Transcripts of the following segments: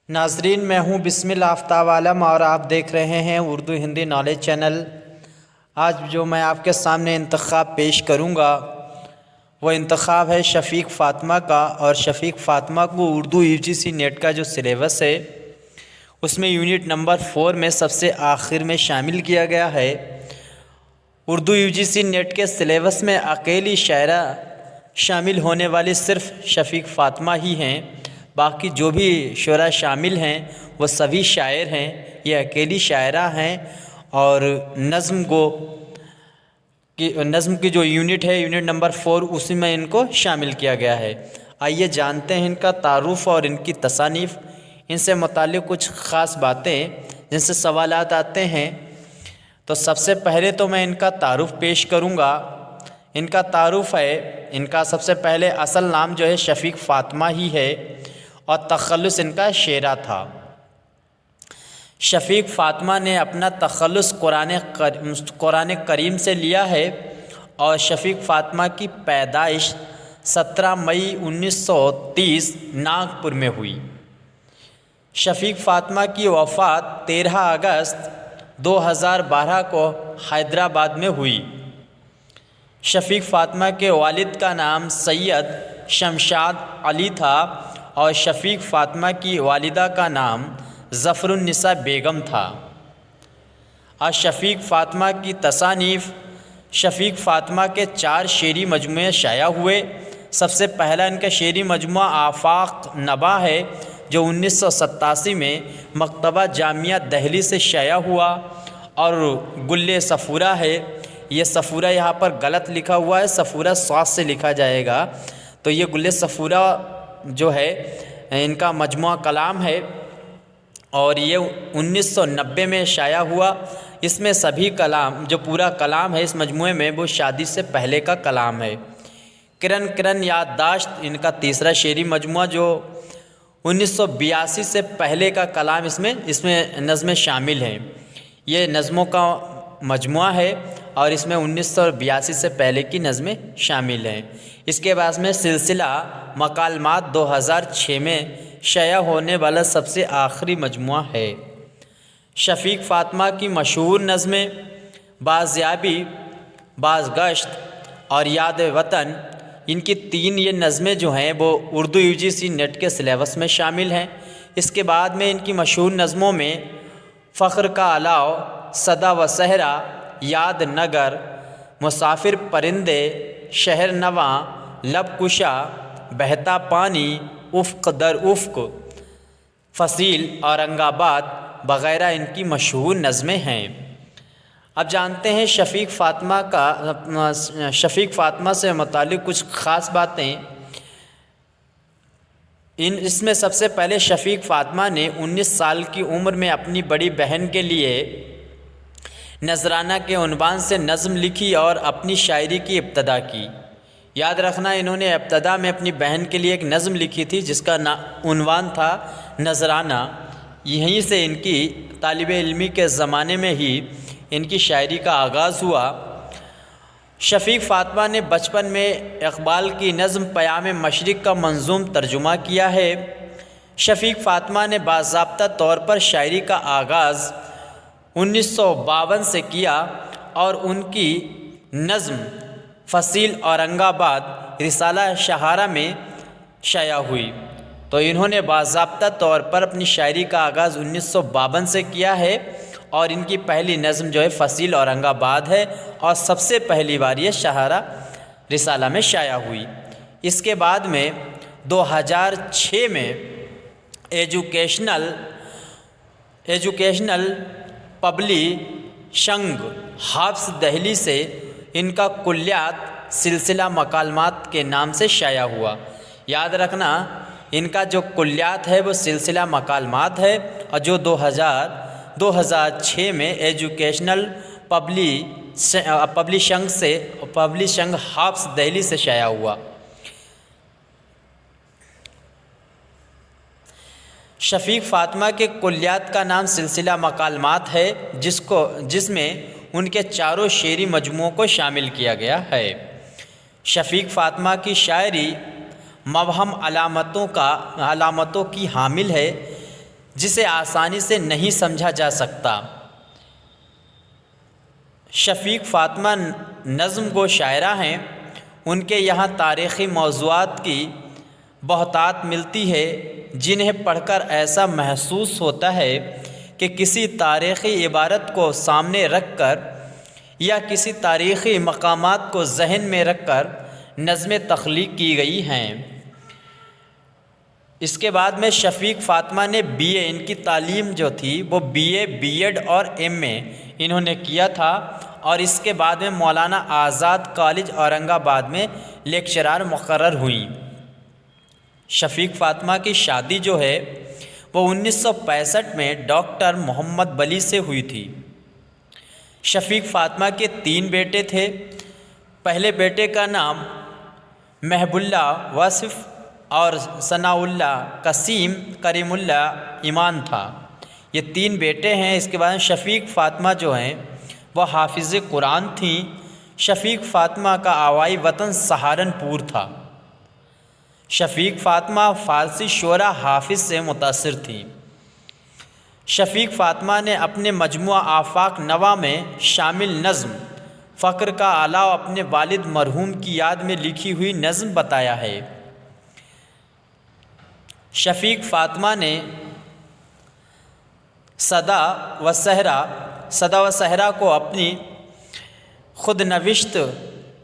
ناظرین، میں ہوں بسمل آفتاب عالم اور آپ دیکھ رہے ہیں اردو ہندی نالج چینل۔ آج جو میں آپ کے سامنے انتخاب پیش کروں گا وہ انتخاب ہے شفیق فاطمہ کا، اور شفیق فاطمہ کو اردو UGC نیٹ کا جو سلیبس ہے اس میں یونٹ نمبر 4 میں سب سے آخر میں شامل کیا گیا ہے۔ اردو UGC نیٹ کے سلیبس میں اکیلی شاعرہ شامل ہونے والی صرف شفیق فاطمہ ہی ہیں، باقی جو بھی شعراء شامل ہیں وہ سبھی شاعر ہیں، یہ اکیلی شاعرہ ہیں۔ اور نظم کی جو یونٹ ہے یونٹ نمبر 4 اسی میں ان کو شامل کیا گیا ہے۔ آئیے جانتے ہیں ان کا تعارف اور ان کی تصانیف، ان سے متعلق کچھ خاص باتیں جن سے سوالات آتے ہیں۔ تو سب سے پہلے تو میں ان کا تعارف پیش کروں گا۔ ان کا تعارف ہے، ان کا سب سے پہلے اصل نام جو ہے شفیق فاطمہ ہی ہے، اور تخلص ان کا شیرہ تھا۔ شفیق فاطمہ نے اپنا تخلص قرآن کریم سے لیا ہے، اور شفیق فاطمہ کی پیدائش 17 مئی 1930 ناگپور میں ہوئی۔ شفیق فاطمہ کی وفات 13 اگست 2012 کو حیدرآباد میں ہوئی۔ شفیق فاطمہ کے والد کا نام سید شمشاد علی تھا، اور شفیق فاطمہ کی والدہ کا نام ظفر النساء بیگم تھا۔ اور شفیق فاطمہ کی تصانیف، شفیق فاطمہ کے 4 شعری مجموعے شائع ہوئے۔ سب سے پہلا ان کا شعری مجموعہ آفاق نبا ہے، جو 1987 میں مکتبہ جامعہ دہلی سے شائع ہوا، اور گل صفورہ ہے، یہ صفورہ یہاں پر غلط لکھا ہوا ہے، صفورہ صاد سے لکھا جائے گا، تو یہ گل صفورہ جو ہے ان کا مجموعہ کلام ہے، اور یہ 1990 میں شائع ہوا۔ اس میں سبھی کلام، جو پورا کلام ہے اس مجموعے میں، وہ شادی سے پہلے کا کلام ہے۔ کرن کرن یادداشت ان کا تیسرا شعری مجموعہ، جو 1982 سے پہلے کا کلام اس میں نظمیں شامل ہیں۔ یہ نظموں کا مجموعہ ہے، اور اس میں 1982 سے پہلے کی نظمیں شامل ہیں۔ اس کے بعد میں سلسلہ مکالمات 2006 میں شائع ہونے والا سب سے آخری مجموعہ ہے۔ شفیق فاطمہ کی مشہور نظمیں بازیابی، بازگشت اور یاد وطن، ان کی 3 یہ نظمیں جو ہیں وہ اردو UGC نیٹ کے سلیبس میں شامل ہیں۔ اس کے بعد میں ان کی مشہور نظموں میں فخر کا الاؤ، صدا و صحرا، یاد نگر، مسافر پرندے، شہر نواں، لب کشا، بہتا پانی، افق در افق، فصیل، اورنگ آباد وغیرہ ان کی مشہور نظمیں ہیں۔ اب جانتے ہیں شفیق فاطمہ سے متعلق کچھ خاص باتیں۔ اس میں سب سے پہلے شفیق فاطمہ نے 19 سال کی عمر میں اپنی بڑی بہن کے لیے نذرانہ کے عنوان سے نظم لکھی اور اپنی شاعری کی ابتدا کی۔ یاد رکھنا، انہوں نے ابتدا میں اپنی بہن کے لیے ایک نظم لکھی تھی جس کا عنوان تھا نذرانہ۔ یہیں سے ان کی طالب علمی کے زمانے میں ہی ان کی شاعری کا آغاز ہوا۔ شفیق فاطمہ نے بچپن میں اقبال کی نظم پیام مشرق کا منظوم ترجمہ کیا ہے۔ شفیق فاطمہ نے باضابطہ طور پر شاعری کا آغاز 1952 سے کیا، اور ان کی نظم فصیل اورنگ آباد رسالہ شہارہ میں شائع ہوئی۔ تو انہوں نے باضابطہ طور پر اپنی شاعری کا آغاز 1952 سے کیا ہے، اور ان کی پہلی نظم جو ہے فصیل اورنگ آباد ہے، اور سب سے پہلی بار یہ شہارہ رسالہ میں شائع ہوئی۔ اس کے بعد میں 2006 میں ایجوکیشنل پبلیشنگ ہاؤس دہلی سے ان کا کلیات سلسلہ مکالمات کے نام سے شائع ہوا۔ یاد رکھنا، ان کا جو کلیات ہے وہ سلسلہ مکالمات ہے، اور جو 2006 میں ایجوکیشنل پبلیشنگ ہاؤس دہلی سے شائع ہوا۔ شفیق فاطمہ کے کلیات کا نام سلسلہ مکالمات ہے، جس میں ان کے 4 شعری مجموعوں کو شامل کیا گیا ہے۔ شفیق فاطمہ کی شاعری مبہم علامتوں کی حامل ہے، جسے آسانی سے نہیں سمجھا جا سکتا۔ شفیق فاطمہ نظم گو شاعرہ ہیں۔ ان کے یہاں تاریخی موضوعات کی بہتات ملتی ہے جنہیں پڑھ کر ایسا محسوس ہوتا ہے کہ کسی تاریخی عبارت کو سامنے رکھ کر یا کسی تاریخی مقامات کو ذہن میں رکھ کر نظمیں تخلیق کی گئی ہیں۔ اس کے بعد میں شفیق فاطمہ نے بی اے، ان کی تعلیم جو تھی وہ بی اے، بی ایڈ اور ایم اے انہوں نے کیا تھا، اور اس کے بعد میں مولانا آزاد کالج اورنگ آباد میں لیکچرار مقرر ہوئیں۔ شفیق فاطمہ کی شادی جو ہے وہ 1965 میں ڈاکٹر محمد ولی سے ہوئی تھی۔ شفیق فاطمہ کے 3 بیٹے تھے۔ پہلے بیٹے کا نام محب اللہ واصف اور ثناء اللہ قسیم کریم اللہ ایمان تھا۔ یہ 3 بیٹے ہیں۔ اس کے بعد شفیق فاطمہ جو ہیں وہ حافظ قرآن تھیں۔ شفیق فاطمہ کا آبائی وطن سہارنپور تھا۔ شفیق فاطمہ فارسی شعرا حافظ سے متاثر تھیں۔ شفیق فاطمہ نے اپنے مجموعہ آفاق نوا میں شامل نظم فقر کا علاوہ اپنے والد مرحوم کی یاد میں لکھی ہوئی نظم بتایا ہے۔ شفیق فاطمہ نے صدا و صحرا کو اپنی خود نوشت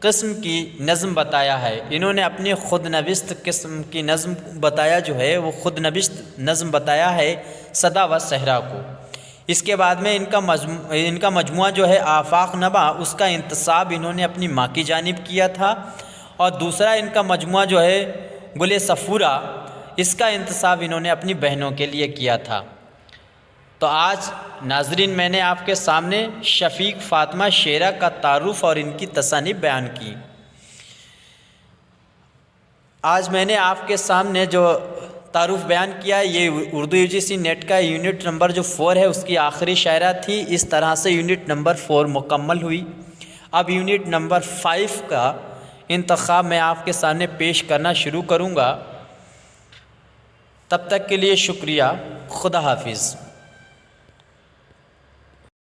قسم کی نظم بتایا ہے۔ انہوں نے اپنی خود نوشت قسم کی نظم بتایا جو ہے وہ خود نوشت نظم بتایا ہے صدا و صحرا کو۔ اس کے بعد میں ان کا مجموعہ جو ہے آفاق نوا، اس کا انتساب انہوں نے اپنی ماں کی جانب کیا تھا، اور دوسرا ان کا مجموعہ جو ہے گل صفورہ، اس کا انتساب انہوں نے اپنی بہنوں کے لیے کیا تھا۔ تو آج ناظرین میں نے آپ کے سامنے شفیق فاطمہ شعرا کا تعارف اور ان کی تصانیف بیان کی۔ آج میں نے آپ کے سامنے جو تعارف بیان کیا یہ اردو UGC نیٹ کا یونٹ نمبر جو 4 ہے اس کی آخری شاعرہ تھی۔ اس طرح سے یونٹ نمبر 4 مکمل ہوئی۔ اب یونٹ نمبر 5 کا انتخاب میں آپ کے سامنے پیش کرنا شروع کروں گا۔ تب تک کے لیے شکریہ۔ خدا حافظ۔